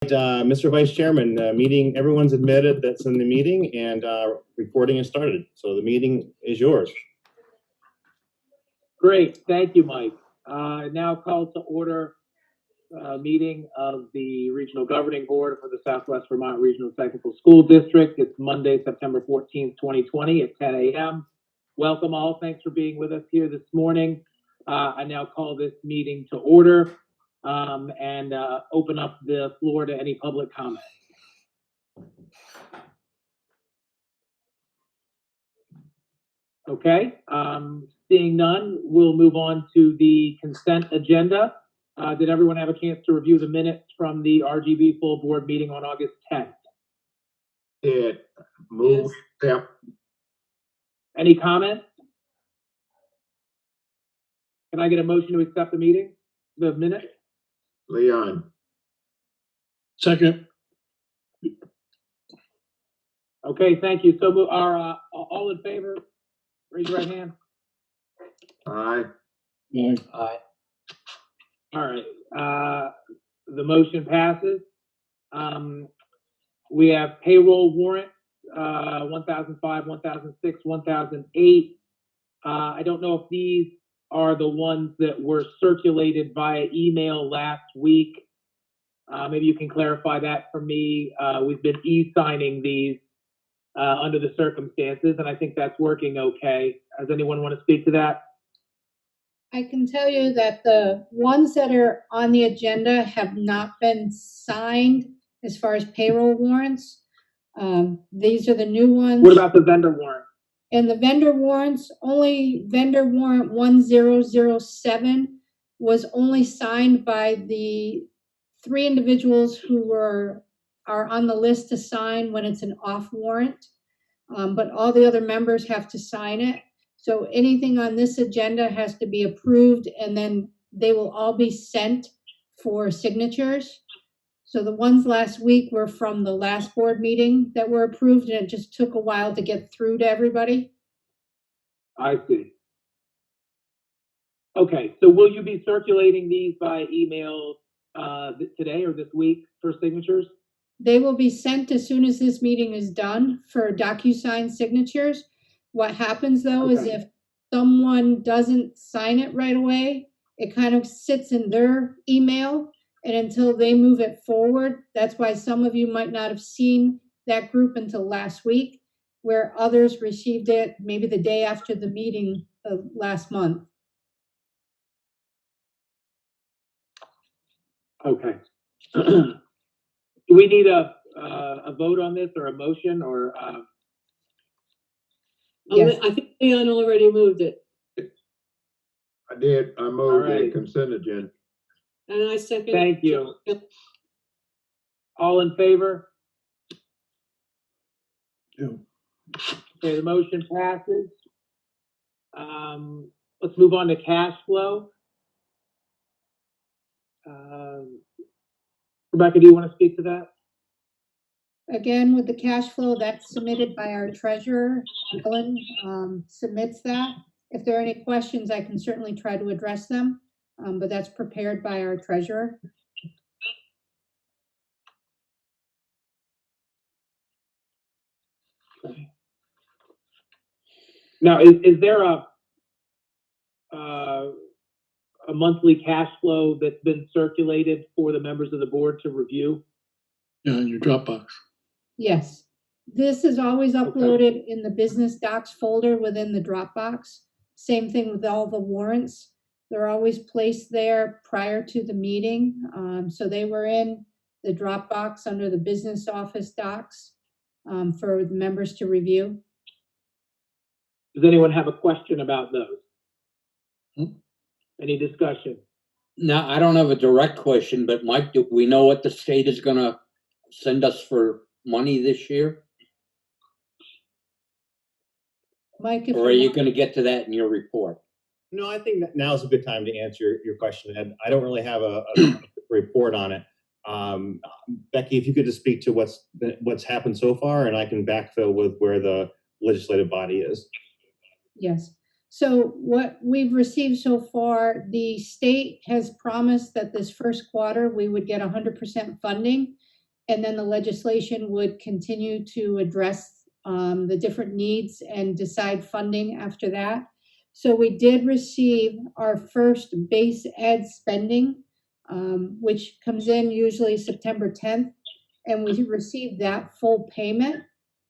Mr. Vice Chairman, everyone's admitted that's in the meeting, and recording has started. So the meeting is yours. Great, thank you, Mike. Now call to order meeting of the Regional Governing Board for the Southwest Vermont Regional Technical School District. It's Monday, September 14th, 2020 at 10 a.m. Welcome all. Thanks for being with us here this morning. I now call this meeting to order and open up the floor to any public comment. Okay, seeing none, we'll move on to the consent agenda. Did everyone have a chance to review the minutes from the RGB full board meeting on August 10th? It moved. Yep. Any comments? Can I get a motion to accept the minutes? Leon. Second. Okay, thank you. So are all in favor? Raise your right hand. Aye. Aye. All right, the motion passes. We have payroll warrants, 1005, 1006, 1008. I don't know if these are the ones that were circulated via email last week. Maybe you can clarify that for me. We've been e-signing these under the circumstances, and I think that's working okay. Does anyone want to speak to that? I can tell you that the ones that are on the agenda have not been signed as far as payroll warrants. These are the new ones. What about the vendor warrant? And the vendor warrants, only vendor warrant 1007 was only signed by the 3 individuals who are on the list to sign when it's an off warrant. But all the other members have to sign it. So anything on this agenda has to be approved, and then they will all be sent for signatures. So the ones last week were from the last board meeting that were approved, and it just took a while to get through to everybody. I see. Okay, so will you be circulating these by email today or this week for signatures? They will be sent as soon as this meeting is done for DocuSign signatures. What happens though is if someone doesn't sign it right away, it kind of sits in their email, and until they move it forward, that's why some of you might not have seen that group until last week, where others received it maybe the day after the meeting last month. Okay. Do we need a vote on this or a motion or? Yes. I think Leon already moved it, I did. I moved All right. the consent agenda. and I second. Thank you. All in favor? Two. Okay, the motion passes. Let's move on to cash flow. Rebecca, do you want to speak to that? Again, with the cash flow, that's submitted by our treasurer. Ellen submits that. If there are any questions, I can certainly try to address them, but that's prepared by our treasurer. Okay. Now, is there a monthly cash flow that's been circulated for the members of the board to review? Yeah, in your Dropbox. Yes, this is always uploaded in the business docs folder within the Dropbox. Same thing with all the warrants. They're always placed there prior to the meeting. So they were in the Dropbox under the business office docs for the members to review. Does anyone have a question about those? Hmm? Any discussion? No, I don't have a direct question, but Mike, do we know what the state is gonna send us for money this year? Mike, if Or are you gonna get to that in your report? No, I think that now is a good time to answer your question, Ed. I don't really have a report on it. Becky, if you could just speak to what's happened so far, and I can backfill with where the legislative body is. Yes. So what we've received so far, the state has promised that this first quarter we would get 100% funding. and then the legislation would continue to address the different needs and decide funding after that. So we did receive our first base ed spending, which comes in usually September 10th, and we received that full payment.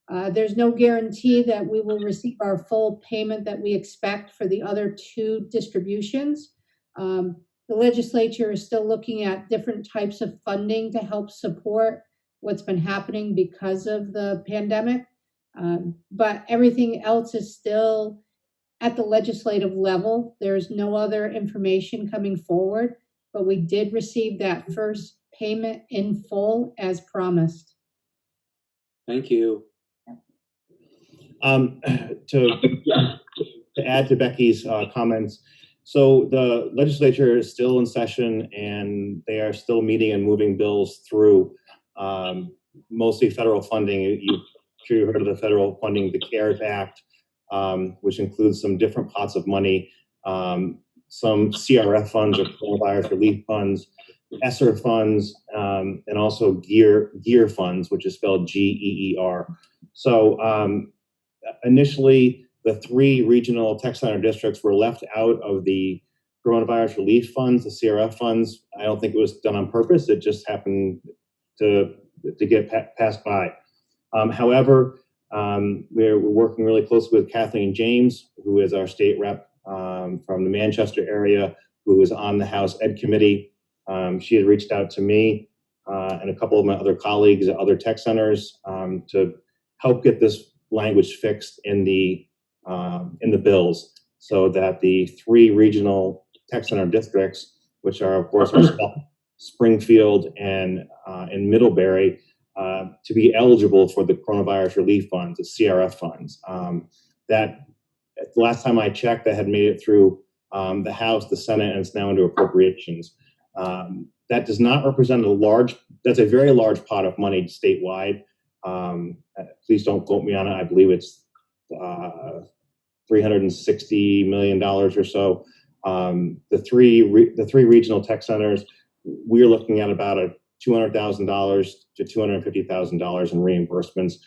There's no guarantee that we will receive our full payment that we expect for the other two distributions. The legislature is still looking at different types of funding to help support what's been happening because of the pandemic. But everything else is still at the legislative level. There's no other information coming forward, but we did receive that first payment in full as promised. Thank you. To add to Becky's comments, so the legislature is still in session and they are still meeting and moving bills through, mostly federal funding. I'm sure you heard of the federal funding, the CARES Act, which includes some different pots of money, some CRF funds or coronavirus relief funds, ESSER funds, and also GEER funds, which is spelled GEER. So initially, the 3 regional tech center districts were left out of the coronavirus relief funds, the CRF funds. I don't think it was done on purpose. It just happened to get passed by. However, we're working really closely with Kathleen James, who is our state rep from the Manchester area, who is on the House Ed Committee. She had reached out to me and a couple of my other colleagues at other tech centers to help get this language fixed in the bills, so that the 3 regional tech center districts, which are of course Springfield and Middlebury, to be eligible for the coronavirus relief funds, the CRF funds. That the last time I checked, that had made it through the House, the Senate, and it's now into appropriations. That does not represent that's a very large pot of money statewide. Please don't quote me on it. I believe it's $360 million or so. The three regional tech centers, we're looking at about a $200,000 to $250,000 in reimbursements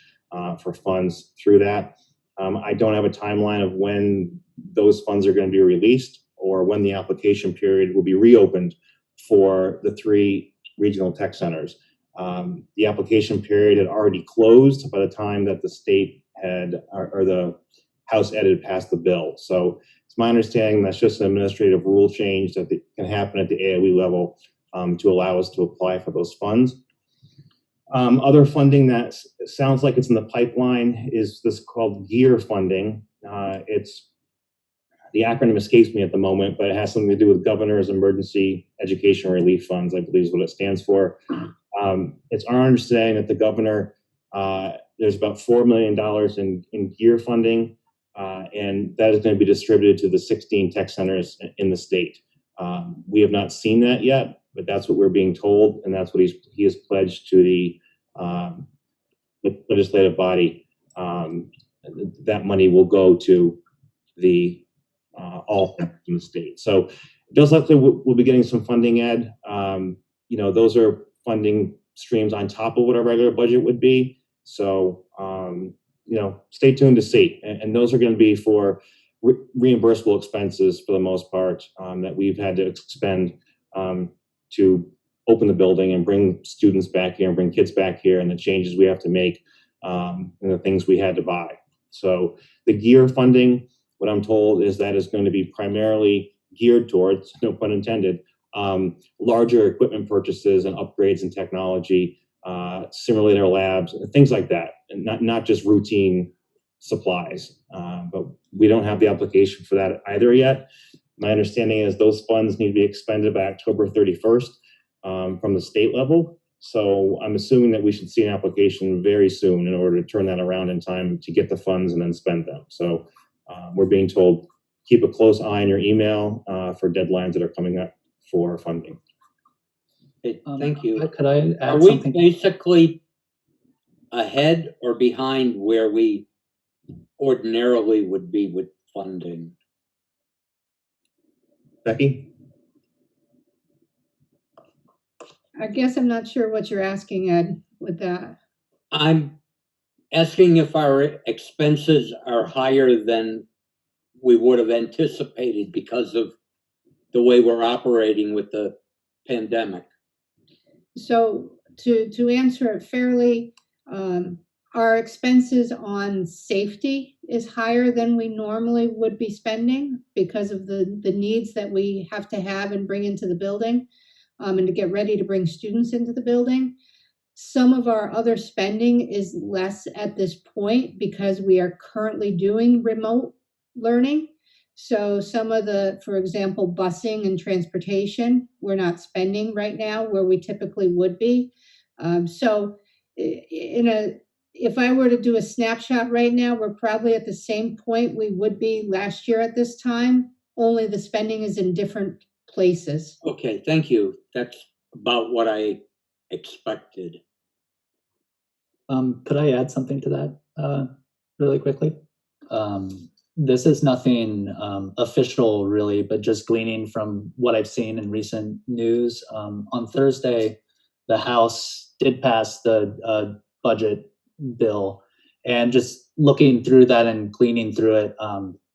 for funds through that. I don't have a timeline of when those funds are going to be released or when the application period will be reopened for the 3 regional tech centers. The application period had already closed by the time that the state had, or the House Ed had passed the bill. So it's my understanding that's just an administrative rule change that can happen at the AOE level to allow us to apply for those funds. Other funding that sounds like it's in the pipeline is this called GEER funding. The acronym escapes me at the moment, but it has something to do with Governor's Emergency Education Relief Funds, I believe is what it stands for. It's our understanding that the governor, there's about $4 million in GEER funding, and that is going to be distributed to the 16 tech centers in the state. We have not seen that yet, but that's what we're being told, and that's what he has pledged to the legislative body. That money will go to the all in the state. So it does look like we'll be getting some funding, Ed. Those are funding streams on top of what our regular budget would be. So, stay tuned to see. And those are going to be for reimbursable expenses for the most part that we've had to expend to open the building and bring students back here and bring kids back here, and the changes we have to make and the things we had to buy. So the GEER funding, what I'm told is that is going to be primarily geared towards, no pun intended, larger equipment purchases and upgrades in technology, simulator labs, things like that, and not just routine supplies. But we don't have the application for that either yet. My understanding is those funds need to be expended by October 31st from the state level. So I'm assuming that we should see an application very soon in order to turn that around in time to get the funds and then spend them. So we're being told, keep a close eye on your email for deadlines that are coming up for funding. Okay, thank you. Could I Are add we something? basically ahead or behind where we ordinarily would be with funding? Becky? I guess I'm not sure what you're asking, Ed. with that. I'm asking if our expenses are higher than we would have anticipated because of the way we're operating with the pandemic. So to answer it fairly, our expenses on safety is higher than we normally would be spending because of the needs that we have to have and bring into the building, and to get ready to bring students into the building. Some of our other spending is less at this point because we are currently doing remote learning. So some of the, for example, busing and transportation, we're not spending right now where we typically would be. So if I were to do a snapshot right now, we're probably at the same point we would be last year at this time, only the spending is in different places. Okay, thank you. That's about what I expected. Could I add something to that really quickly? This is nothing official really, but just gleaning from what I've seen in recent news. On Thursday, the House did pass the budget bill, and just looking through that and gleaning through it,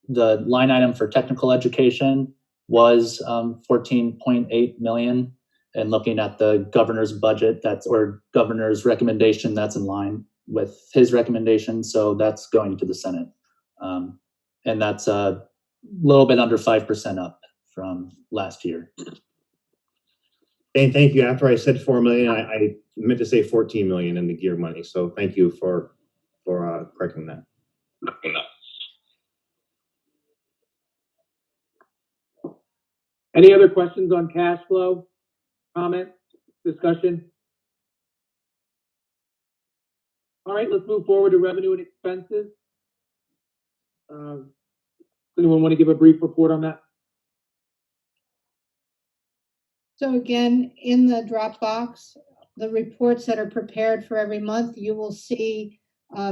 the line item for technical education was 14.8 million. And looking at the governor's budget, or governor's recommendation, that's in line with his recommendation. So that's going to the Senate. And that's a little bit under 5% up from last year. And thank you. After I said 4 million, I meant to say 14 million in the gear money. So thank you for correcting that. Any other questions on cash flow? Comments, discussion? All right, let's move forward to revenue and expenses. Does anyone want to give a brief report on that? So again, in the Dropbox, the reports that are prepared for every month, you will see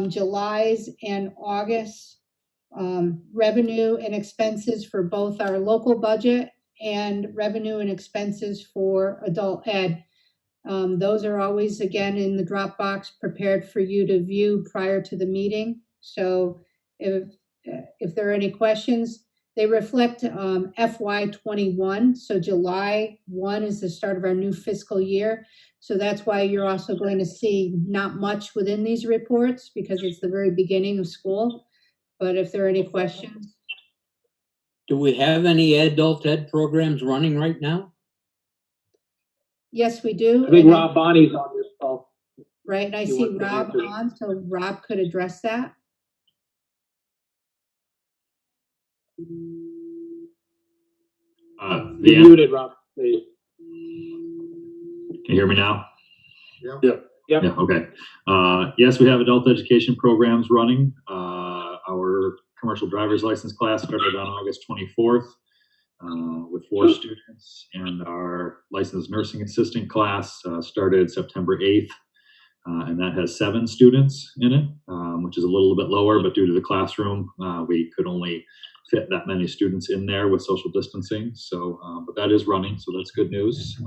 July's and August revenue and expenses for both our local budget and revenue and expenses for adult ed. Those are always, again, in the Dropbox, prepared for you to view prior to the meeting. So if there are any questions, they reflect FY21. So July 1 is the start of our new fiscal year. So that's why you're also going to see not much within these reports, because it's the very beginning of school. But if there are any questions. Do we have any adult ed programs running right now? Yes, we do. I think And Rob Bonnie's on this call. right, and I You see want to Rob answer? on, so Rob could address that. You're Yeah, muted, Rob, please. can you hear me now? Yep. Yeah, okay. Yes, we have adult education programs running. Our commercial driver's license class started on August 24th with 4 students, and our licensed nursing assistant class started September 8th, and that has 7 students in it, which is a little bit lower, but due to the classroom, we could only fit that many students in there with social distancing. So, but that is running, so that's good news.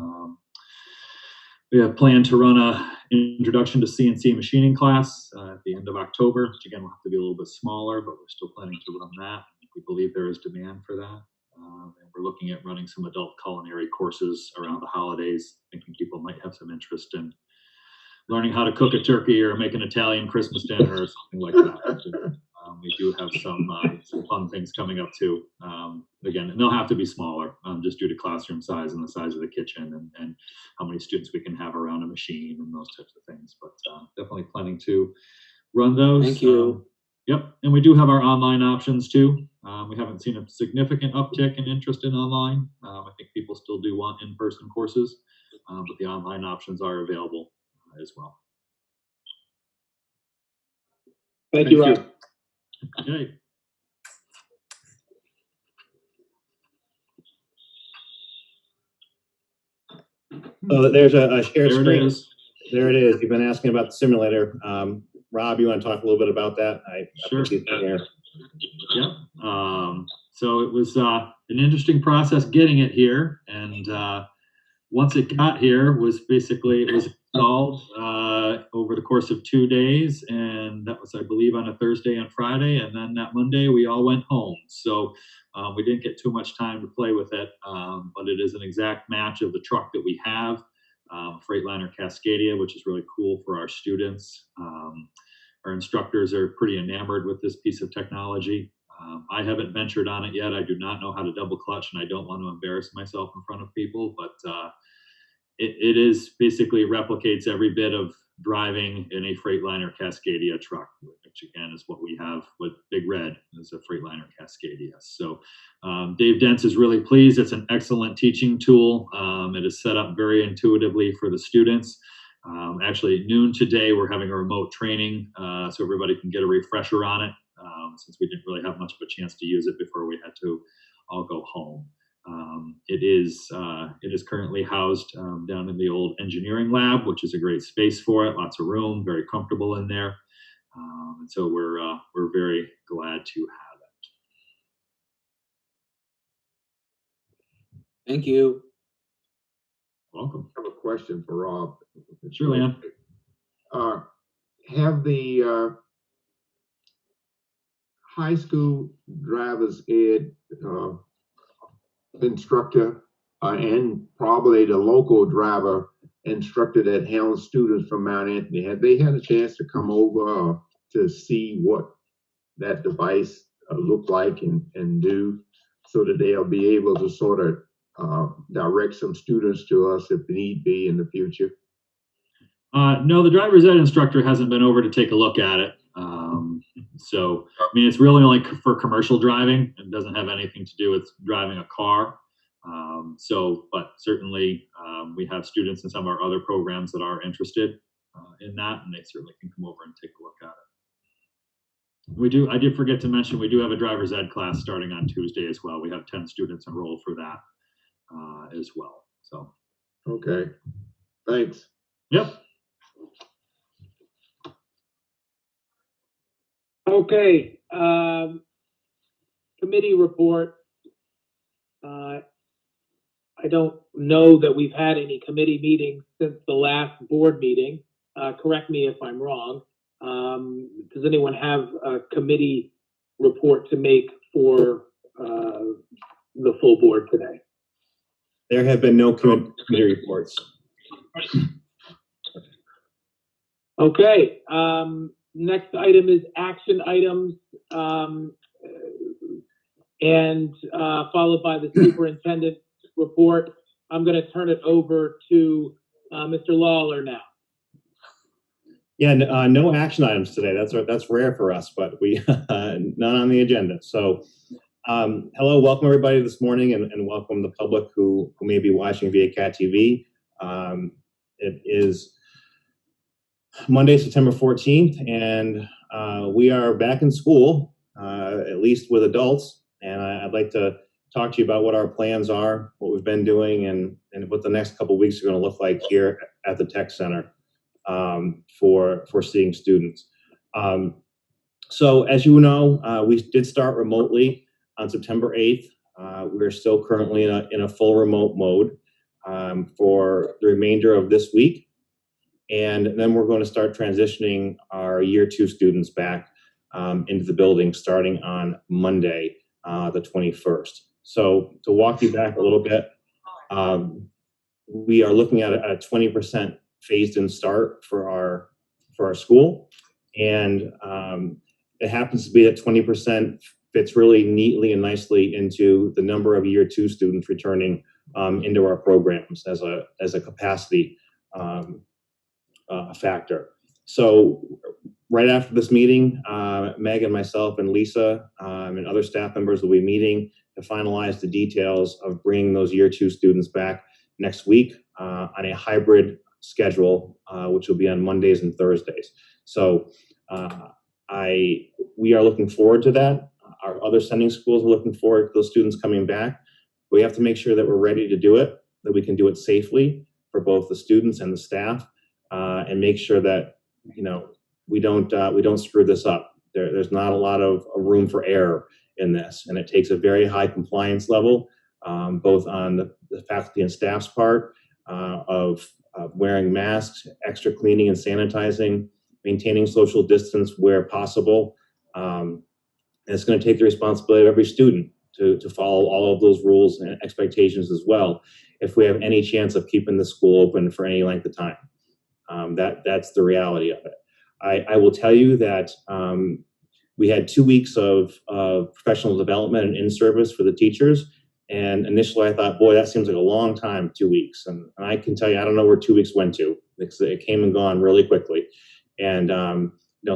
We have planned to run a introduction to CNC machining class at the end of October, which again will have to be a little bit smaller, but we're still planning to run that. We believe there is demand for that. And we're looking at running some adult culinary courses around the holidays, thinking people might have some interest in learning how to cook a turkey or make an Italian Christmas dinner or something like that. We do have some fun things coming up too. Again, they'll have to be smaller, just due to classroom size and the size of the kitchen and how many students we can have around a machine and those types of things. But definitely planning to run those. Thank you. Yep, and we do have our online options too. We haven't seen a significant uptick in interest in online. I think people still do want in-person courses, but the online options are available as well. Thank you, Rob. Okay. So there's a shared There it screen. is. There it is. You've been asking about the simulator. Rob, you want to talk a little bit about that? Sure. He's in here. Yep. So it was an interesting process getting it here, and once it got here, it was installed over the course of 2 days, and that was, I believe, on a Thursday and Friday, and then that Monday we all went home. So we didn't get too much time to play with it, but it is an exact match of the truck that we have, Freightliner Cascadia, which is really cool for our students. Our instructors are pretty enamored with this piece of technology. I haven't ventured on it yet. I do not know how to double clutch, and I don't want to embarrass myself in front of people, but it is basically replicates every bit of driving in a Freightliner Cascadia truck, which again is what we have with Big Red as a Freightliner Cascadia. So Dave Dents is really pleased. It's an excellent teaching tool. It is set up very intuitively for the students. Actually, at noon today, we're having a remote training, so everybody can get a refresher on it, since we didn't really have much of a chance to use it before we had to all go home. It is currently housed down in the old engineering lab, which is a great space for it. Lots of room, very comfortable in there, and so we're very glad to have it. Thank you. Welcome. I have a question for Rob. Sure, Leon. Have the high school driver's ed instructor and probably the local driver instructor that handles students from Mount Anthony, have they had a chance to come over to see what that device look like and do, so that they'll be able to sort of direct some students to us if need be in the future? No, the driver's ed instructor hasn't been over to take a look at it. So, I mean, it's really only for commercial driving. It doesn't have anything to do with driving a car. But certainly we have students in some of our other programs that are interested in that, and they certainly can come over and take a look at it. I did forget to mention, we do have a driver's ed class starting on Tuesday as well. We have 10 students enrolled for that as well. So. Okay, thanks. Yep. Okay, committee report. I don't know that we've had any committee meetings since the last board meeting. Correct me if I'm wrong. Does anyone have a committee report to make for the full board today? There have been no committee reports. Okay, next item is action items, and followed by the superintendent report. I'm going to turn it over to Mr. Lawler now. Yeah, no action items today. That's rare for us, but we none on the agenda. So, hello, welcome everybody this morning, and welcome the public who may be watching via Cat TV. It is Monday, September 14th, and we are back in school, at least with adults. And I'd like to talk to you about what our plans are, what we've been doing, and what the next couple of weeks are going to look like here at the Tech Center for seeing students. So as you know, we did start remotely on September 8th. We're still currently in a full remote mode for the remainder of this week. And then we're going to start transitioning our year 2 students back into the building starting on Monday, the 21st. So to walk you back a little bit, we are looking at a 20% phased in start for our school. And it happens to be that 20% fits really neatly and nicely into the number of year 2 students returning into our programs as a capacity factor. So right after this meeting, Meg and myself and Lisa and other staff members will be meeting to finalize the details of bringing those year 2 students back next week on a hybrid schedule, which will be on Mondays and Thursdays. So we are looking forward to that. Our other sending schools are looking forward to those students coming back. We have to make sure that we're ready to do it, that we can do it safely for both the students and the staff, and make sure that we don't screw this up. There's not a lot of room for error in this, and it takes a very high compliance level, both on the faculty and staff's part, of wearing masks, extra cleaning and sanitizing, maintaining social distance where possible. And it's going to take the responsibility of every student to follow all of those rules and expectations as well, if we have any chance of keeping the school open for any length of time. That's the reality of it. I will tell you that we had 2 weeks of professional development and in-service for the teachers. And initially I thought, boy, that seems like a long time, 2 weeks. And I can tell you, I don't know where 2 weeks went to, because it came and gone really quickly. And,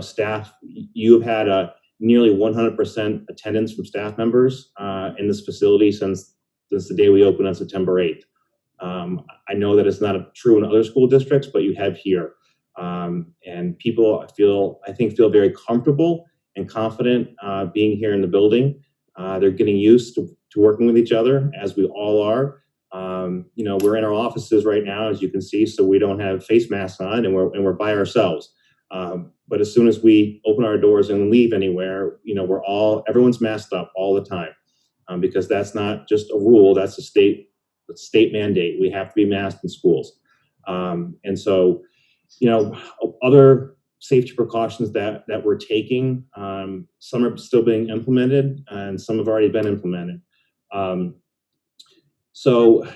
staff, you've had a nearly 100% attendance from staff members in this facility since the day we opened on September 8th. I know that it's not true in other school districts, but you have here. And people feel very comfortable and confident being here in the building. They're getting used to working with each other, as we all are. We're in our offices right now, as you can see, so we don't have face masks on, and we're by ourselves. But as soon as we open our doors and leave anywhere, everyone's masked up all the time, because that's not just a rule, that's a state mandate. We have to be masked in schools. And so, other safety precautions that we're taking, some are still being implemented and some have already been implemented. So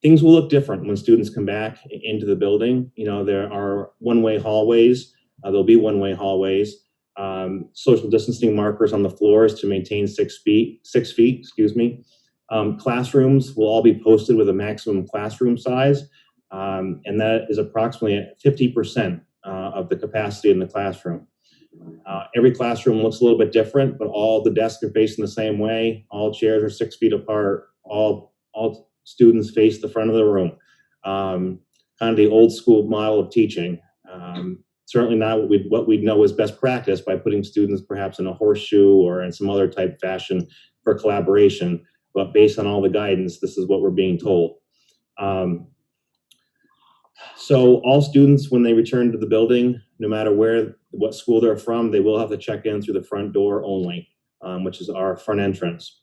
things will look different when students come back into the building. There are one-way hallways. There'll be one-way hallways, social distancing markers on the floors to maintain 6 feet, classrooms will all be posted with a maximum classroom size. And that is approximately at 50% of the capacity in the classroom. Every classroom looks a little bit different, but all the desks are facing the same way. All chairs are 6 feet apart. All students face the front of the room. Kind of the old school model of teaching. Certainly not what we know is best practice, by putting students perhaps in a horseshoe or in some other type of fashion for collaboration. But based on all the guidance, this is what we're being told. So all students, when they return to the building, no matter what school they're from, they will have to check in through the front door only, which is our front entrance.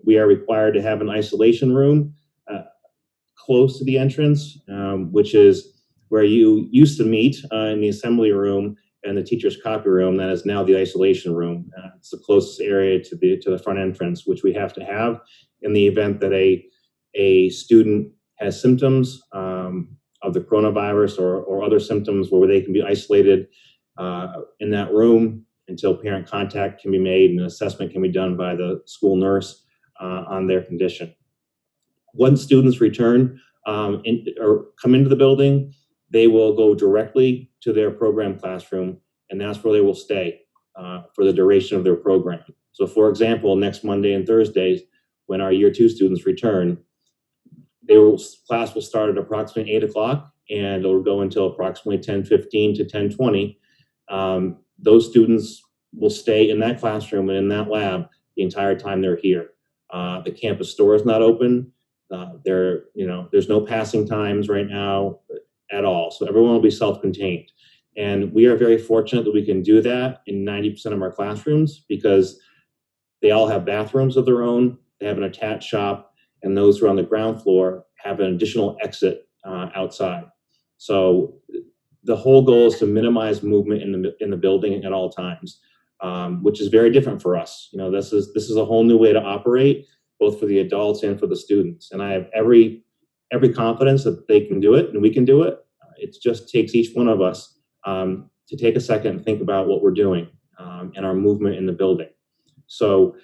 We are required to have an isolation room close to the entrance, which is where you used to meet in the assembly room and the teacher's copy room. That is now the isolation room. It's the closest area to the front entrance, which we have to have in the event that a student has symptoms of the coronavirus or other symptoms, where they can be isolated in that room until parent contact can be made and an assessment can be done by the school nurse on their condition. Once students return or come into the building, they will go directly to their program classroom, and that's where they will stay for the duration of their program. So for example, next Monday and Thursdays, when our year 2 students return, class will start at approximately 8 o'clock, and it'll go until approximately 10:15 to 10:20. Those students will stay in that classroom and in that lab the entire time they're here. The campus store is not open. There's no passing times right now at all. So everyone will be self-contained. And we are very fortunate that we can do that in 90% of our classrooms, because they all have bathrooms of their own. They have an attached shop, and those who are on the ground floor have an additional exit outside. So the whole goal is to minimize movement in the building at all times, which is very different for us. This is a whole new way to operate, both for the adults and for the students. And I have every confidence that they can do it and we can do it. It just takes each one of us to take a second and think about what we're doing and our movement in the building. So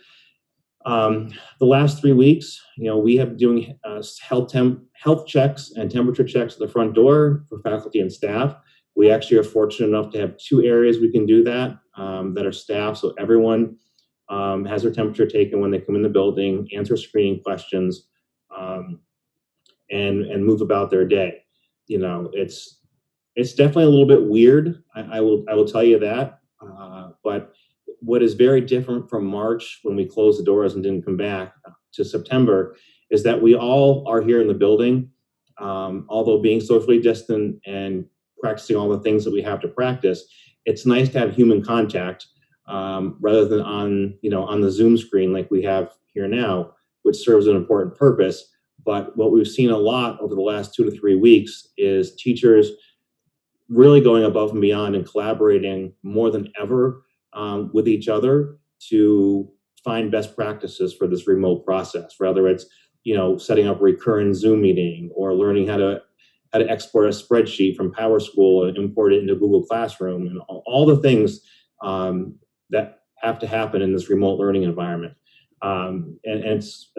the last 3 weeks, we have been doing health checks and temperature checks at the front door for faculty and staff. We actually are fortunate enough to have 2 areas we can do that that are staffed, so everyone has their temperature taken when they come in the building, answer screening questions, and move about their day. It's definitely a little bit weird. I will tell you that. But what is very different from March, when we closed the doors and didn't come back, to September, is that we all are here in the building, although being socially distant and practicing all the things that we have to practice. It's nice to have human contact rather than on the Zoom screen like we have here now, which serves an important purpose. But what we've seen a lot over the last 2 to 3 weeks is teachers really going above and beyond and collaborating more than ever with each other to find best practices for this remote process, whether it's, setting up a recurrent Zoom meeting or learning how to export a spreadsheet from PowerSchool and import it into Google Classroom, and all the things that have to happen in this remote learning environment. And it's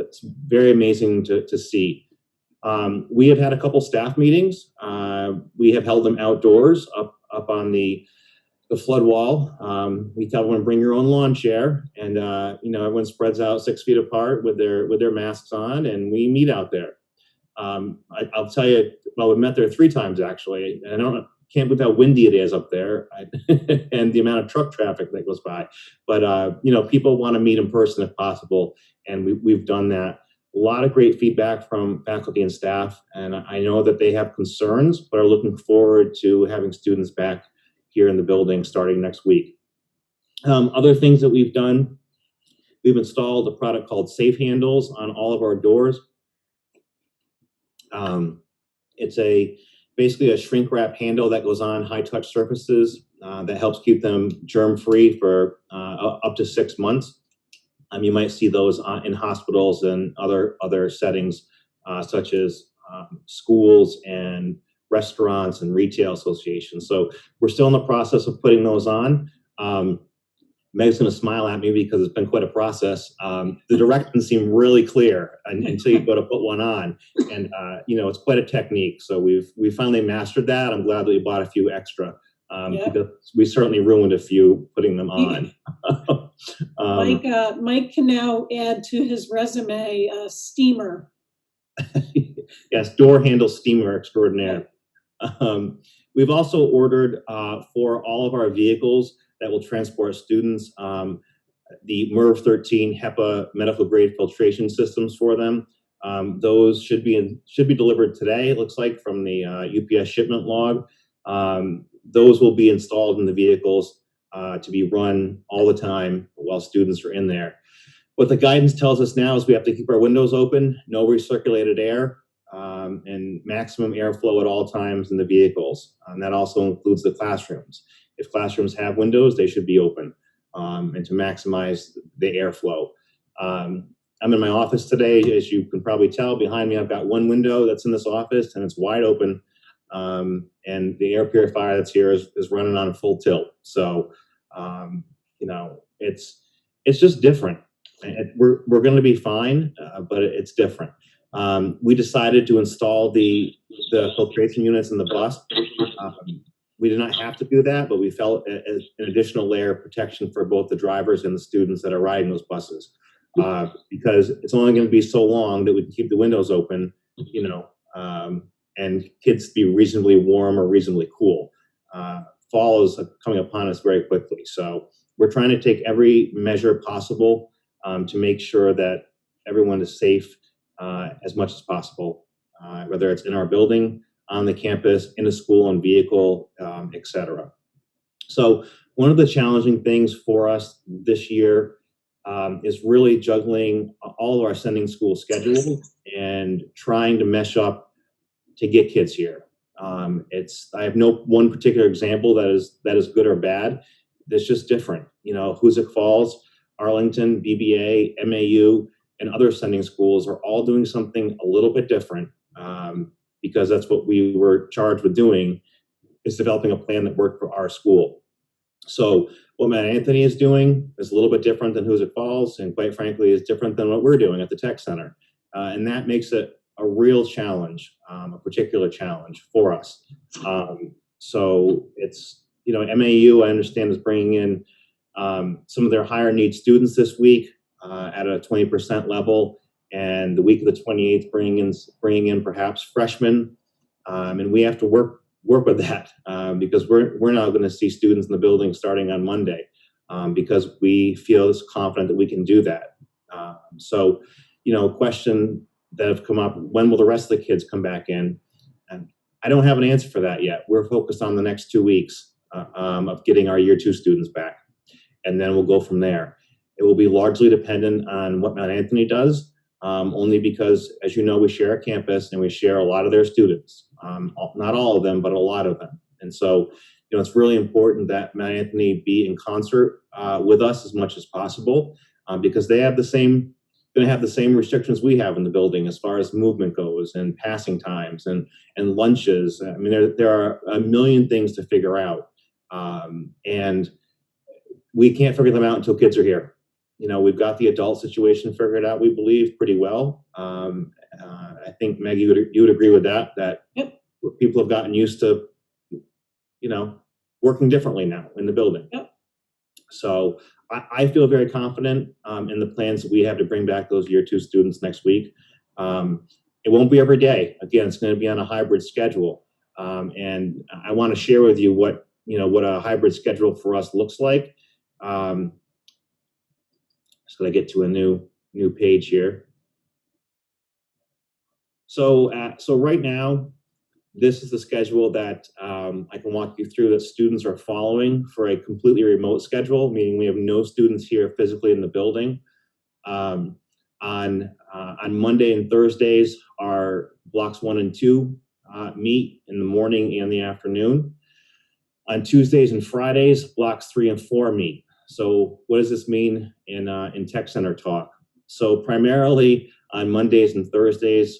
very amazing to see. We have had a couple staff meetings. We have held them outdoors up on the flood wall. We tell everyone bring your own lawn chair, and everyone spreads out 6 feet apart with their masks on, and we meet out there. I'll tell you, well, we met there 3 times actually, and can't believe how windy it is up there, and the amount of truck traffic that goes by. But people want to meet in person if possible, and we've done that. A lot of great feedback from faculty and staff, and I know that they have concerns, but are looking forward to having students back here in the building starting next week. Other things that we've done, we've installed a product called Safe Handles on all of our doors. It's basically a shrink wrap handle that goes on high touch surfaces that helps keep them germ free for up to 6 months. You might see those in hospitals and other settings such as schools and restaurants and retail associations. So we're still in the process of putting those on. Meg's going to smile at me because it's been quite a process. The directions seem really clear until you go to put one on, and it's quite a technique. So we've finally mastered that. I'm glad that we bought a few extra because we certainly ruined a few putting them on. Mike can now add to his resume steamer. Yes, door handle steamer extraordinaire. We've also ordered for all of our vehicles that will transport students the MERV 13 HEPA medical grade filtration systems for them. Those should be delivered today, it looks like, from the UPS shipment log. Those will be installed in the vehicles to be run all the time while students are in there. What the guidance tells us now is we have to keep our windows open, no recirculated air, and maximum airflow at all times in the vehicles. And that also includes the classrooms. If classrooms have windows, they should be open and to maximize the airflow. I'm in my office today. As you can probably tell, behind me, I've got one window that's in this office and it's wide open. And the air purifier that's here is running on full tilt. So, it's just different. We're going to be fine, but it's different. We decided to install the filtration units in the bus. We did not have to do that, but we felt as an additional layer of protection for both the drivers and the students that are riding those buses, because it's only going to be so long that we can keep the windows open, and kids be reasonably warm or reasonably cool. Fall is coming upon us very quickly, so we're trying to take every measure possible to make sure that everyone is safe as much as possible, whether it's in our building, on the campus, in a school and vehicle, etc. So one of the challenging things for us this year is really juggling all of our sending school schedules and trying to mesh up to get kids here. I have no one particular example that is good or bad. It's just different. Hoosick Falls, Arlington, BBA, MAU, and other sending schools are all doing something a little bit different, because that's what we were charged with doing, is developing a plan that worked for our school. So what Mount Anthony is doing is a little bit different than Hoosick Falls, and quite frankly is different than what we're doing at the Tech Center. And that makes it a real challenge, a particular challenge for us. So it's, MAU, I understand, is bringing in some of their higher need students this week at a 20% level, and the week of the 28th bringing in perhaps freshmen, and we have to work with that because we're now going to see students in the building starting on Monday because we feel as confident that we can do that. So, question that have come up: when will the rest of the kids come back in? And I don't have an answer for that yet. We're focused on the next 2 weeks of getting our year 2 students back, and then we'll go from there. It will be largely dependent on what Mount Anthony does. only because, as you know, we share a campus and we share a lot of their students. Not all of them, but a lot of them. And so, it's really important that Mount Anthony be in concert with us as much as possible, because they have going to have the same restrictions we have in the building as far as movement goes, and passing times, and lunches. I mean, there are a million things to figure out, and we can't figure them out until kids are here. We've got the adult situation figured out, we believe, pretty well. I think, Maggie, you would agree with that. Yep. People have gotten used to, working differently now in the building. Yep. So I feel very confident in the plans that we have to bring back those year 2 students next week. It won't be every day. Again, it's going to be on a hybrid schedule. And I want to share with you what a hybrid schedule for us looks like. Just going to get to a new page here. So right now, this is the schedule that I can walk you through that students are following for a completely remote schedule, meaning we have no students here physically in the building. On Monday and Thursdays, our blocks 1 and 2 meet in the morning and the afternoon. On Tuesdays and Fridays, blocks 3 and 4 meet. So what does this mean in Tech Center talk? So primarily on Mondays and Thursdays,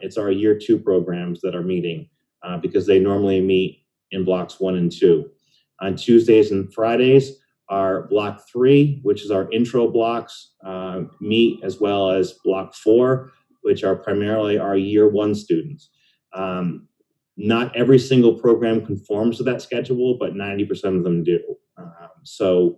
it's our year 2 programs that are meeting because they normally meet in blocks 1 and 2. On Tuesdays and Fridays, our block 3, which is our intro blocks, meet, as well as block 4, which are primarily our year 1 students. Not every single program conforms to that schedule, but 90% of them do. So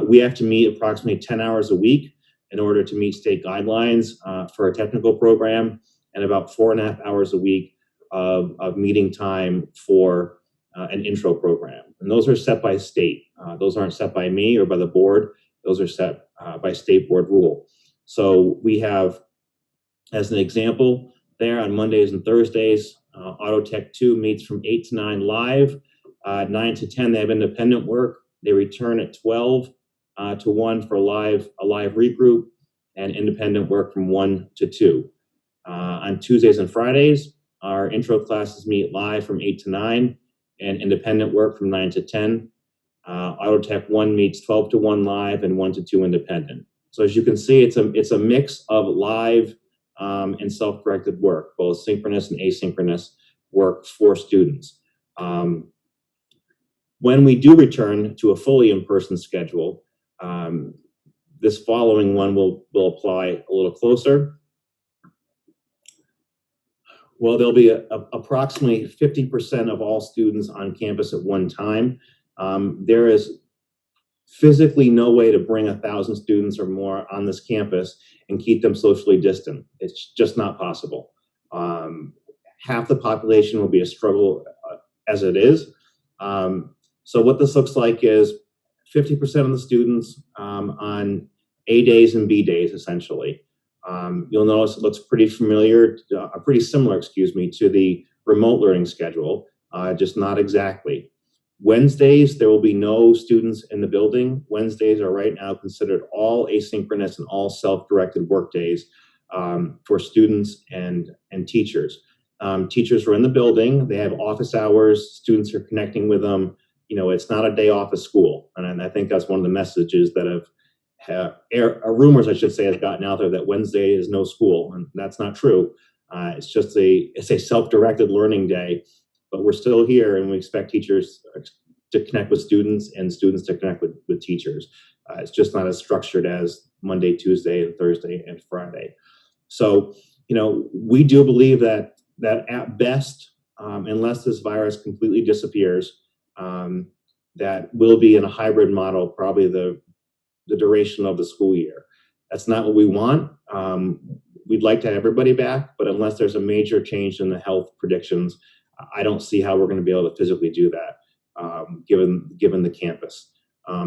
we have to meet approximately 10 hours a week in order to meet state guidelines for a technical program, and about 4.5 hours a week of meeting time for an intro program. And those are set by state. Those aren't set by me or by the board. Those are set by state board rule. So we have, as an example, there on Mondays and Thursdays, Auto Tech 2 meets from 8 to 9 live. 9 to 10, they have independent work. They return at 12 to 1 for a live regroup, and independent work from 1 to 2. On Tuesdays and Fridays, our intro classes meet live from 8 to 9, and independent work from 9 to 10. Auto Tech 1 meets 12 to 1 live and 1 to 2 independent. So as you can see, it's a mix of live and self-directed work, both synchronous and asynchronous work for students. When we do return to a fully in-person schedule, this following one will apply a little closer. Well, there'll be approximately 50% of all students on campus at one time. There is physically no way to bring 1,000 students or more on this campus and keep them socially distant. It's just not possible. Half the population will be a struggle as it is. So what this looks like is 50% of the students on A days and B days, essentially. You'll notice it looks pretty similar, to the remote learning schedule, just not exactly. Wednesdays, there will be no students in the building. Wednesdays are right now considered all asynchronous and all self-directed work days for students and teachers. Teachers are in the building. They have office hours. Students are connecting with them. It's not a day off of school. And I think that's one of the messages that rumors, I should say, have gotten out there that Wednesday is no school, and that's not true. It's a self-directed learning day, but we're still here, and we expect teachers to connect with students and students to connect with teachers. It's just not as structured as Monday, Tuesday, and Thursday and Friday. So, we do believe that at best, unless this virus completely disappears, that will be in a hybrid model, probably the duration of the school year. That's not what we want. We'd like to have everybody back, but unless there's a major change in the health predictions, I don't see how we're going to be able to physically do that, given the campus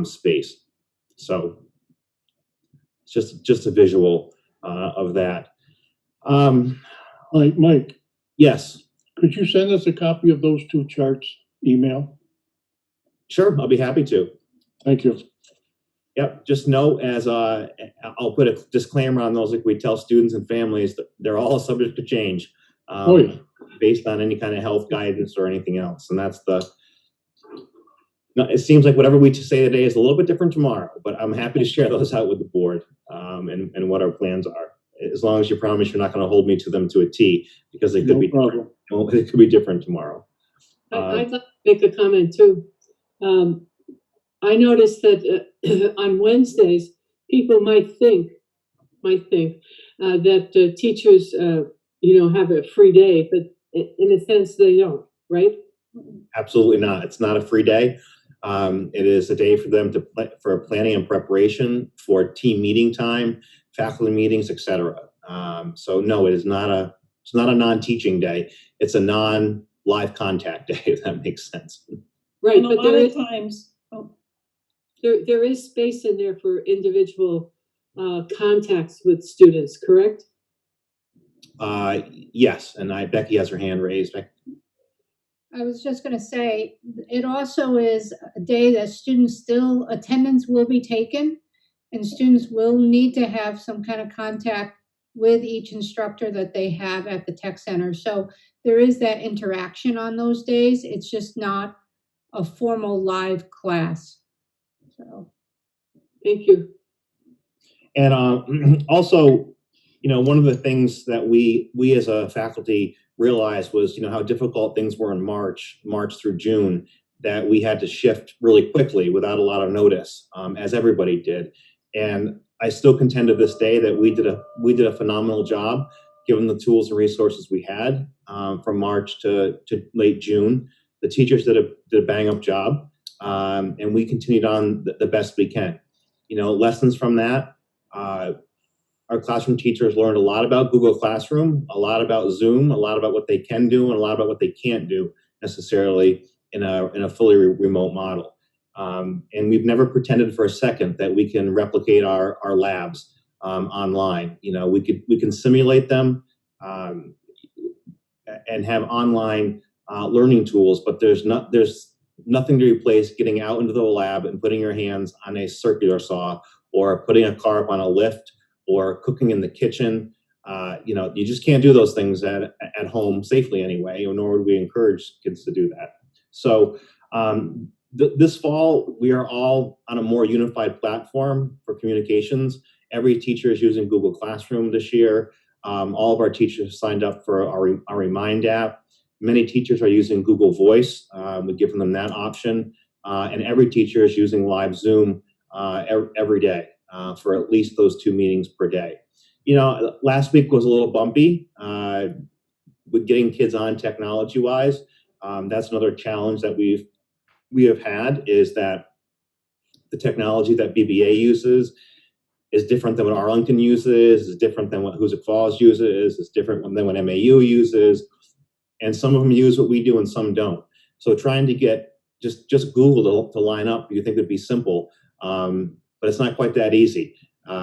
space. So it's just a visual of that. Mike, Yes, could you send us a copy of those 2 charts, email? sure, I'll be happy to. Thank you. Yep, just note as I'll put a disclaimer on those, like we tell students and families that they're all subject to change. Oh, yeah. Based on any kind of health guidance or anything else. And that's no, it seems like whatever we say today is a little bit different tomorrow, but I'm happy to share those out with the board and what our plans are. As long as you promise you're not going to hold me to them to a T, because they could No be problem. it could be different tomorrow. I'd like to make a comment too. I noticed that on Wednesdays, people might think that teachers, have a free day, but in a sense they don't, right? Absolutely not. It's not a free day. It is a day for them for planning and preparation for team meeting time, faculty meetings, etc. So no, it's not a non-teaching day. It's a non-live contact day, if that makes sense. Right, And a but lot of times, there is space in there for individual contacts with students, correct? Yes, and Becky has her hand raised. I was just gonna say, it also is a day that attendance will be taken, and students will need to have some kind of contact with each instructor that they have at the tech center. So there is that interaction on those days. It's just not a formal live class. So. Thank you. And also, one of the things that we as a faculty realized was, how difficult things were in March through June, that we had to shift really quickly without a lot of notice, as everybody did. And I still contend to this day that we did a phenomenal job, given the tools and resources we had from March to late June. The teachers did a bang up job, and we continued on the best we can. Lessons from that. Our classroom teachers learned a lot about Google Classroom, a lot about Zoom, a lot about what they can do, and a lot about what they can't do necessarily in a fully remote model. And we've never pretended for a second that we can replicate our labs online. We can simulate them and have online learning tools, but there's nothing to replace getting out into the lab and putting your hands on a circular saw, or putting a car up on a lift, or cooking in the kitchen. You just can't do those things at home safely anyway, nor would we encourage kids to do that. So this fall, we are all on a more unified platform for communications. Every teacher is using Google Classroom this year. All of our teachers signed up for our Remind app. Many teachers are using Google Voice. We've given them that option. And every teacher is using live Zoom every day for at least those 2 meetings per day. Last week was a little bumpy with getting kids on technology-wise. That's another challenge that we have had, is that the technology that BBA uses is different than what Arlington uses, is different than what Hoosick Falls uses, is different than what MAU uses. And some of them use what we do and some don't. So trying to get just Google to line up, you think it'd be simple, but it's not quite that easy.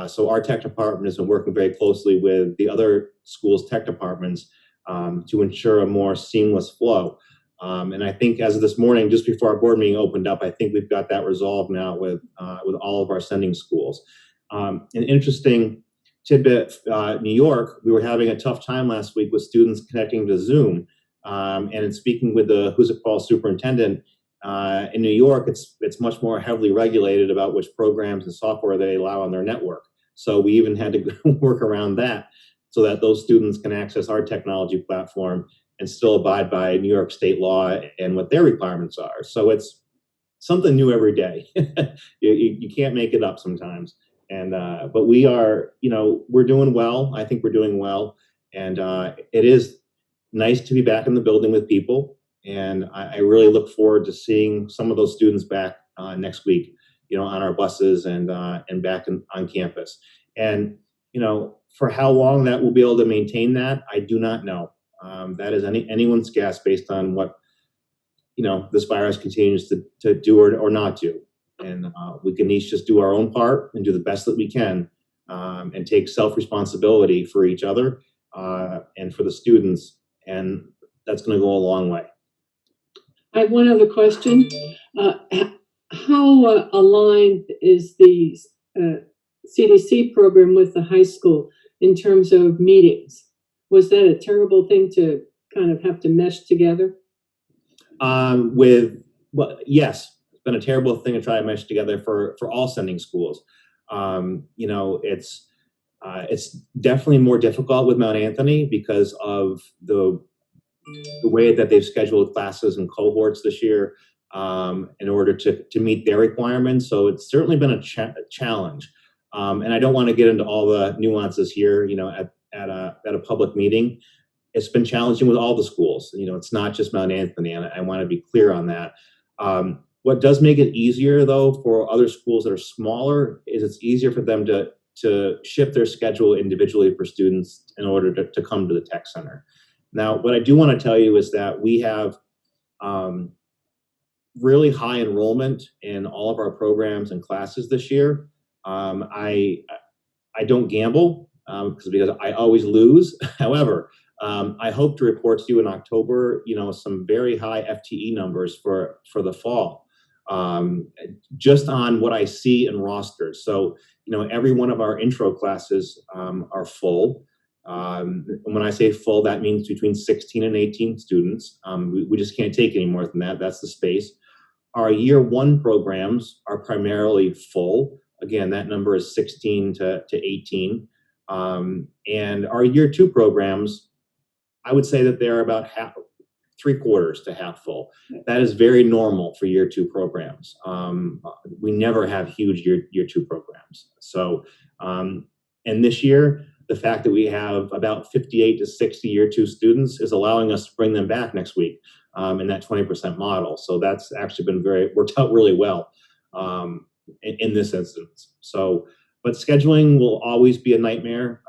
So our tech department has been working very closely with the other schools' tech departments to ensure a more seamless flow. And I think as of this morning, just before our board meeting opened up, I think we've got that resolved now with all of our sending schools. An interesting tidbit, New York, we were having a tough time last week with students connecting to Zoom. And in speaking with the Hoosick Falls superintendent, in New York, it's much more heavily regulated about which programs and software they allow on their network. So we even had to work around that so that those students can access our technology platform and still abide by New York state law and what their requirements are. So it's something new every day. You can't make it up sometimes. And but we are, we're doing well. I think we're doing well. And it is nice to be back in the building with people. And I really look forward to seeing some of those students back next week, on our buses and back on campus. And, for how long that we'll be able to maintain that, I do not know. That is anyone's guess based on what, this virus continues to do or not do. And we can each just do our own part and do the best that we can and take self-responsibility for each other and for the students. And that's going to go a long way. I have one other question. how aligned is the CDC program with the high school in terms of meetings? Was that a terrible thing to kind of have to mesh together? Yes, it's been a terrible thing to try to mesh together for all sending schools. It's definitely more difficult with Mount Anthony because of the way that they've scheduled classes and cohorts this year in order to meet their requirements. So it's certainly been a challenge. And I don't want to get into all the nuances here, at a public meeting. It's been challenging with all the schools. It's not just Mount Anthony, and I want to be clear on that. What does make it easier, though, for other schools that are smaller is it's easier for them to shift their schedule individually for students in order to come to the tech center. Now, what I do want to tell you is that we have really high enrollment in all of our programs and classes this year. I don't gamble because I always lose. However, I hope to report to you in October, some very high FTE numbers for the fall, just on what I see in rosters. So, every one of our intro classes are full. And when I say full, that means between 16 and 18 students. We just can't take any more than that. That's the space. Our year one programs are primarily full. Again, that number is 16 to 18. And our year two programs, I would say that they're about three quarters to half full. That is very normal for year two programs. We never have huge year two programs. So, and this year, the fact that we have about 58 to 60 year two students is allowing us to bring them back next week in that 20% model. So that's actually been worked out really well in this instance. So, but scheduling will always be a nightmare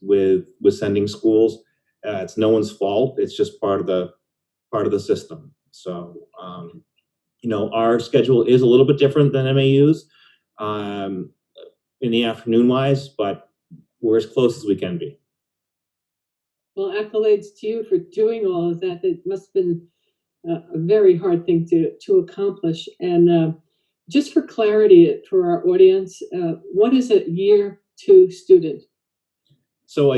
with sending schools. It's no one's fault. It's just part of the system. So, our schedule is a little bit different than MAU's in the afternoon wise, but we're as close as we can be. Well, accolades to you for doing all of that. It must have been a very hard thing to accomplish. And just for clarity for our audience, what is a year two student? So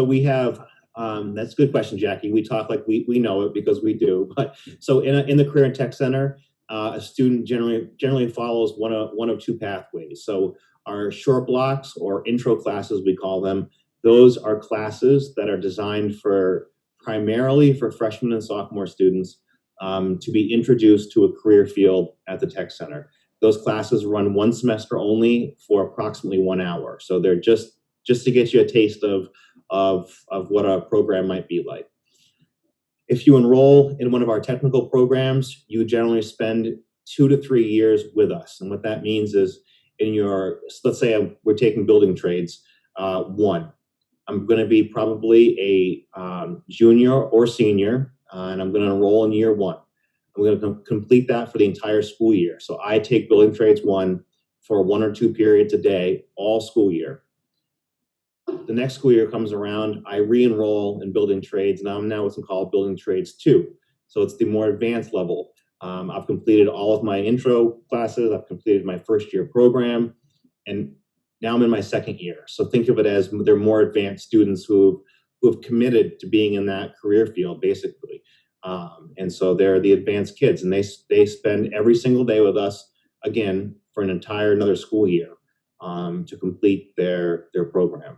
we have, that's a good question, Jackie. We talk like we know it because we do. But so in the Career and Tech Center, a student generally follows one of two pathways. So our short blocks or intro classes, we call them, those are classes that are designed primarily for freshmen and sophomore students to be introduced to a career field at the Tech Center. Those classes run one semester only for approximately 1 hour. So they're just to get you a taste of what a program might be like. If you enroll in one of our technical programs, you generally spend 2 to 3 years with us. And what that means is let's say we're taking building trades, one. I'm going to be probably a junior or senior, and I'm going to enroll in year one. I'm going to complete that for the entire school year. So I take building trades 1 for 1 or 2 periods a day, all school year. The next school year comes around, I re-enroll in building trades. Now I'm what's called building trades 2. So it's the more advanced level. I've completed all of my intro classes. I've completed my first year program, and now I'm in my second year. So think of it as they're more advanced students who have committed to being in that career field, basically. And so they're the advanced kids, and they spend every single day with us, again, for another school year to complete their program.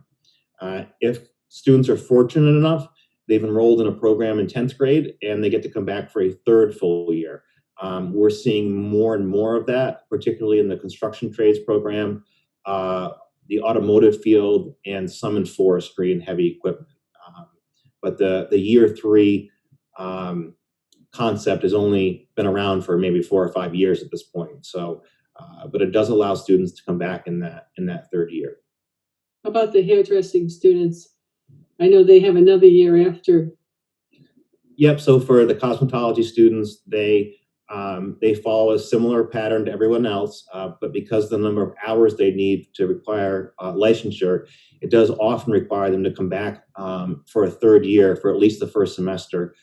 If students are fortunate enough, they've enrolled in a program in 10th grade, and they get to come back for a third full year. We're seeing more and more of that, particularly in the construction trades program, the automotive field, and some in forestry and heavy equipment. But the year 3 concept has only been around for maybe 4 or 5 years at this point. So, but it does allow students to come back in that third year. How about the hairdressing students? I know they have another year after. Yep. So for the cosmetology students, they follow a similar pattern to everyone else, but because of the number of hours they need to require licensure, it does often require them to come back for a third year for at least the first semester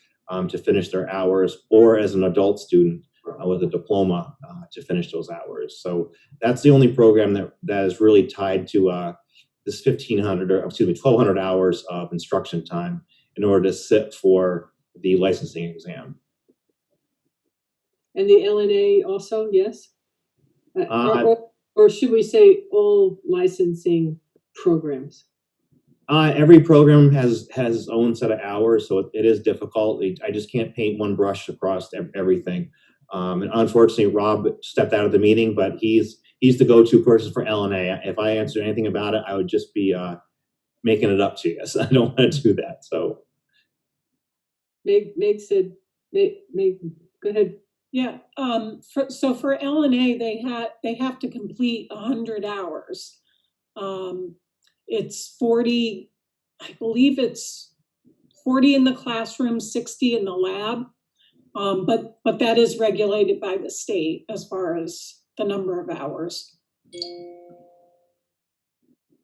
to finish their hours, or as an adult student with a diploma to finish those hours. So that's the only program that is really tied to this 1,200 hours of instruction time in order to sit for the licensing exam. And the LNA also, yes? Uh, Or should we say all licensing programs? Every program has its own set of hours, so it is difficult. I just can't paint one brush across everything. And unfortunately, Rob stepped out of the meeting, but he's the go-to person for LNA. If I answered anything about it, I would just be making it up to you. So I don't want to do that. So Meg said, go ahead. Yeah, so for LNA, they have to complete 100 hours. It's 40, I believe it's 40 in the classroom, 60 in the lab. But that is regulated by the state as far as the number of hours.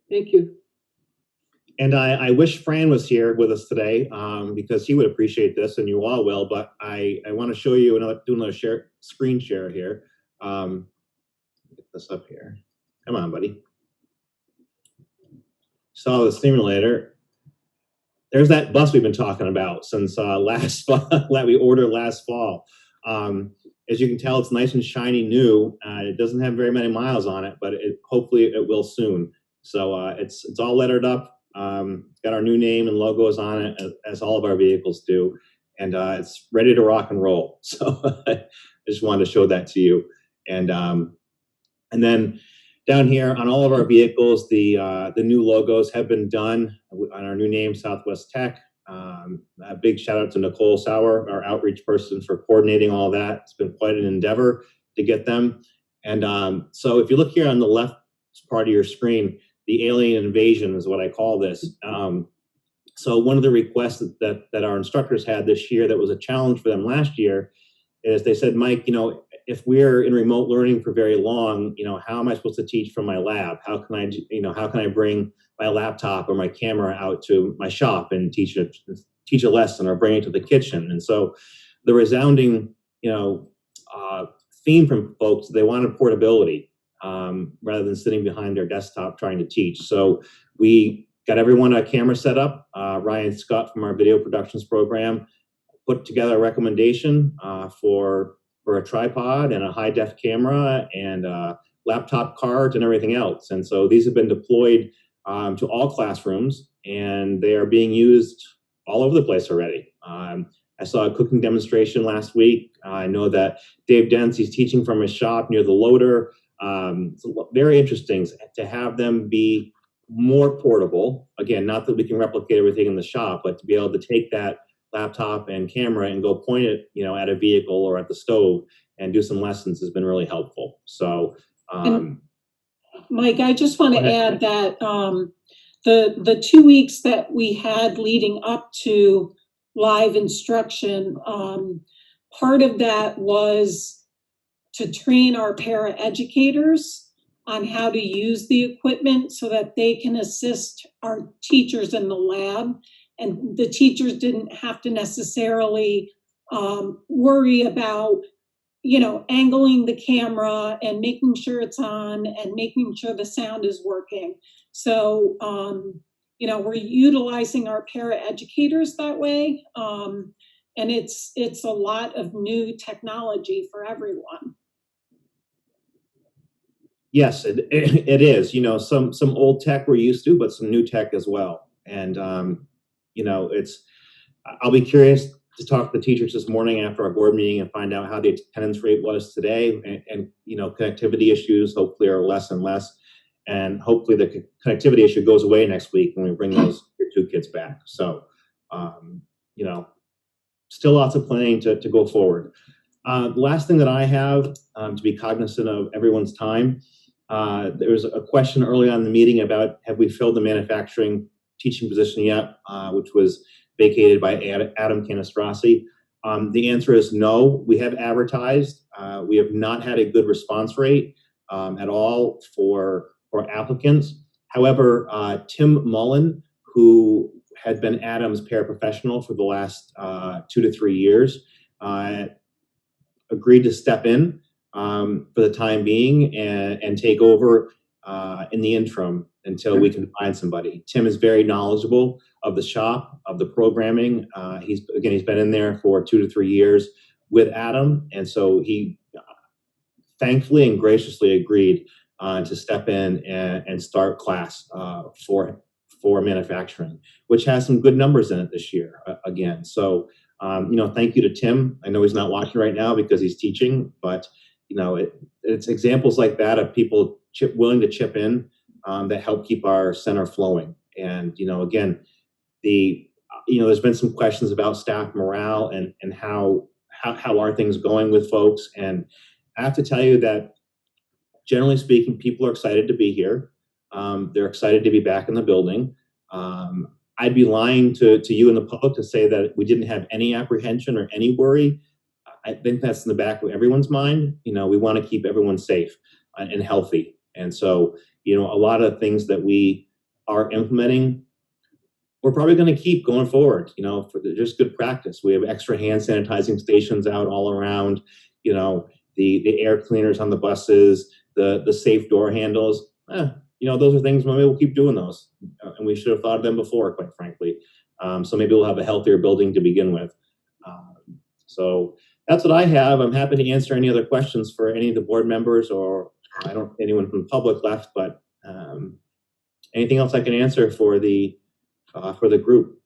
Thank you. And I wish Fran was here with us today because he would appreciate this, and you all will. But I want to show you do another screen share here. Get this up here. Come on, buddy. Saw the simulator. There's that bus we've been talking about since last fall, that we ordered last fall. As you can tell, it's nice and shiny new. It doesn't have very many miles on it, but hopefully it will soon. So it's all lettered up. Got our new name and logos on it, as all of our vehicles do, and it's ready to rock and roll. So I just wanted to show that to you. And then down here on all of our vehicles, the new logos have been done on our new name, Southwest Tech. A big shout out to Nicole Sauer, our outreach person, for coordinating all that. It's been quite an endeavor to get them. And so if you look here on the left part of your screen, the alien invasion is what I call this. So one of the requests that our instructors had this year that was a challenge for them last year is they said, Mike, if we're in remote learning for very long, how am I supposed to teach from my lab? How can I bring my laptop or my camera out to my shop and teach a lesson or bring it to the kitchen? And so the resounding, theme from folks, they wanted portability rather than sitting behind their desktop trying to teach. So we got everyone a camera set up. Ryan Scott from our video productions program put together a recommendation for a tripod and a high def camera and laptop cards and everything else. And so these have been deployed to all classrooms, and they are being used all over the place already. I saw a cooking demonstration last week. I know that Dave Dents, he's teaching from his shop near the loader. It's very interesting to have them be more portable. Again, not that we can replicate everything in the shop, but to be able to take that laptop and camera and go point it, at a vehicle or at the stove and do some lessons has been really helpful. So, Mike, I just want to add that the 2 weeks that we had leading up to live instruction, part of that was to train our paraeducators on how to use the equipment so that they can assist our teachers in the lab. And the teachers didn't have to necessarily worry about, angling the camera and making sure it's on and making sure the sound is working. So, we're utilizing our paraeducators that way. And it's a lot of new technology for everyone. Yes, it is. Some old tech we're used to, but some new tech as well. And I'll be curious to talk to the teachers this morning after our board meeting and find out how the attendance rate was today. And connectivity issues hopefully are less and less. And hopefully the connectivity issue goes away next week when we bring those two kids back. So, still lots of planning to go forward. The last thing that I have to be cognizant of everyone's time, there was a question early on in the meeting about have we filled the manufacturing teaching position yet, which was vacated by Adam Canastrasi. The answer is no. We have advertised. We have not had a good response rate at all for applicants. However, Tim Mullen, who had been Adam's paraprofessional for the last 2 to 3 years, agreed to step in for the time being and take over in the interim until we can find somebody. Tim is very knowledgeable of the shop, of the programming. He's been in there for 2 to 3 years with Adam, and so he thankfully and graciously agreed to step in and start class for manufacturing, which has some good numbers in it this year again. So, thank you to Tim. I know he's not watching right now because he's teaching, but it's examples like that of people willing to chip in that help keep our center flowing. And, again, there's been some questions about staff morale and how are things going with folks. And I have to tell you that generally speaking, people are excited to be here. They're excited to be back in the building. I'd be lying to you and the public to say that we didn't have any apprehension or any worry. I think that's in the back of everyone's mind. We want to keep everyone safe and healthy. And so, a lot of things that we are implementing, we're probably going to keep going forward, for just good practice. We have extra hand sanitizing stations out all around, the air cleaners on the buses, the safe door handles. Those are things, maybe we'll keep doing those. And we should have thought of them before, quite frankly. So maybe we'll have a healthier building to begin with. So that's what I have. I'm happy to answer any other questions for any of the board members, or I don't see anyone from the public left, but anything else I can answer for the group.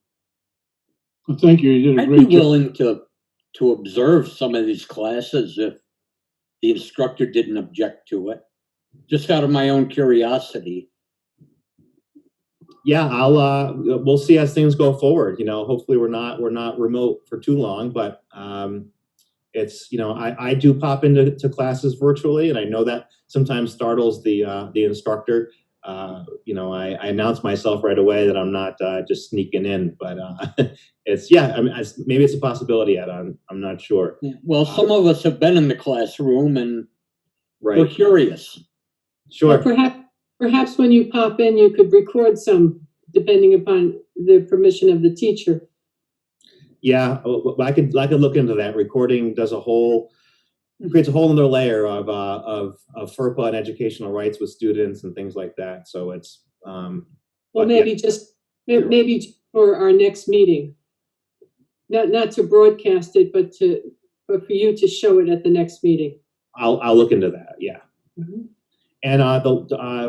Well, thank you. You did a I'd be great job. willing to observe some of these classes if the instructor didn't object to it, just out of my own curiosity. Yeah, we'll see as things go forward. Hopefully we're not remote for too long, but it's, I do pop into classes virtually, and I know that sometimes startles the instructor. I announce myself right away that I'm not just sneaking in, but maybe it's a possibility, Ed. I'm not sure. Yeah. Well, some of us have been in the classroom and we're Right. curious. Sure. Or perhaps when you pop in, you could record some, depending upon the permission of the teacher. Yeah, I could look into that. Recording creates a whole other layer of FERPA and educational rights with students and things like that. So it's Well, but maybe maybe for our next meeting, not to broadcast it, but for you to show it at the next meeting. I'll look into that. Yeah. Mhm. And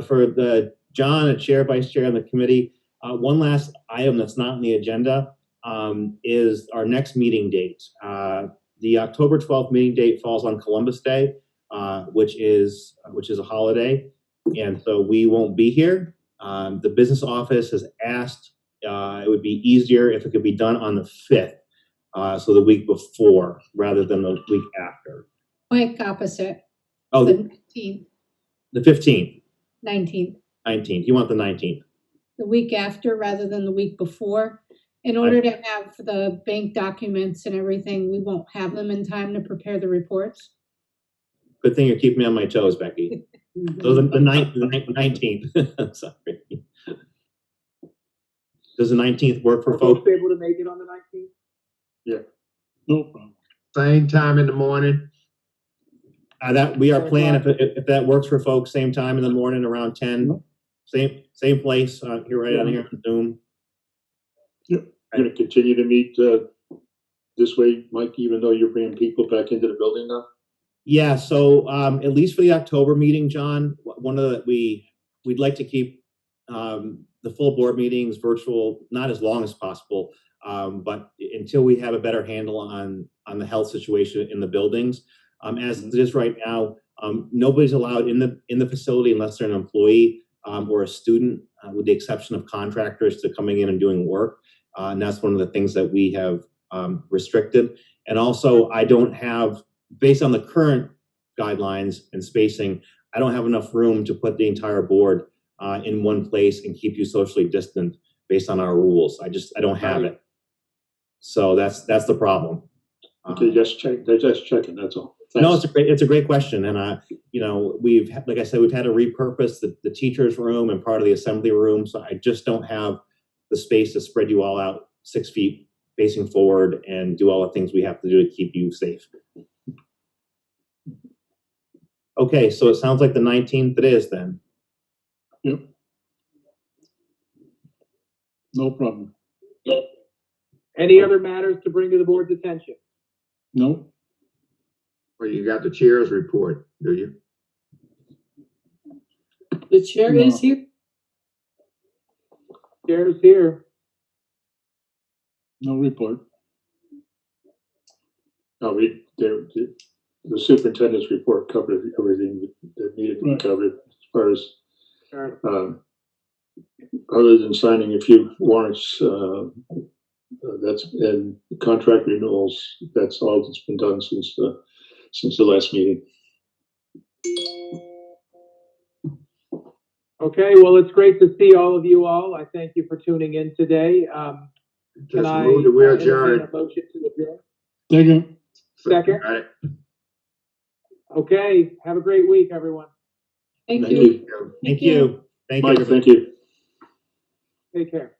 for the John, a chair, vice chair on the committee, one last item that's not on the agenda is our next meeting date. The October 12th meeting date falls on Columbus Day, which is a holiday, and so we won't be here. The business office has asked it would be easier if it could be done on the 5th, so the week before rather than the week after. Like opposite, Oh, the the 19th, 15th, 19th, 19th. You want the 19th? the week after rather than the week before. In order to have the bank documents and everything, we won't have them in time to prepare the reports. Good thing you're keeping me on my toes, Becky. So the 19th. Sorry. Does the 19th work for Are folks folks? able to make it on the 19th? No problem. Same time in the morning. That we are planning, if that works for folks, same time in the morning around 10, same place, here right on here on Zoom. You're gonna continue to meet this way, Mike, even though you're bringing people back into the building now? Yeah, so at least for the October meeting, John, we'd like to keep the full board meetings virtual, not as long as possible, but until we have a better handle on the health situation in the buildings. As it is right now, nobody's allowed in the facility unless they're an employee or a student, with the exception of contractors to coming in and doing work. And that's one of the things that we have restricted. And also, I don't have, based on the current guidelines and spacing, I don't have enough room to put the entire board in one place and keep you socially distant based on our rules. I don't have it. So that's the problem. Okay, they're just checking, that's all. No, Thanks. it's a great question, and like I said, we've had to repurpose the teachers' room and part of the assembly room, so I just don't have the space to spread you all out 6 feet facing forward and do all the things we have to do to keep you safe. Okay, so it sounds like the 19th it is then. Yep. No problem. Any other matters to bring to the board's attention? No. Well, you got the chair's report, do you? The chair No. is here. Chair's here. No report. No, the superintendent's report covered everything that needed to be Right. covered as far as, Sure. other than signing a few warrants, that's, and contract renewals, that's all that's been done since the last meeting. Okay, well, it's great to see all of you all. I thank you for tuning in today. Can Just I move that we entertain adjourn. a motion to adjourn? Second. Second. Got it. Okay, have a great week, everyone. Thank Thank you. you. Thank you. Thank you. Mike, everybody. thank you. Take care.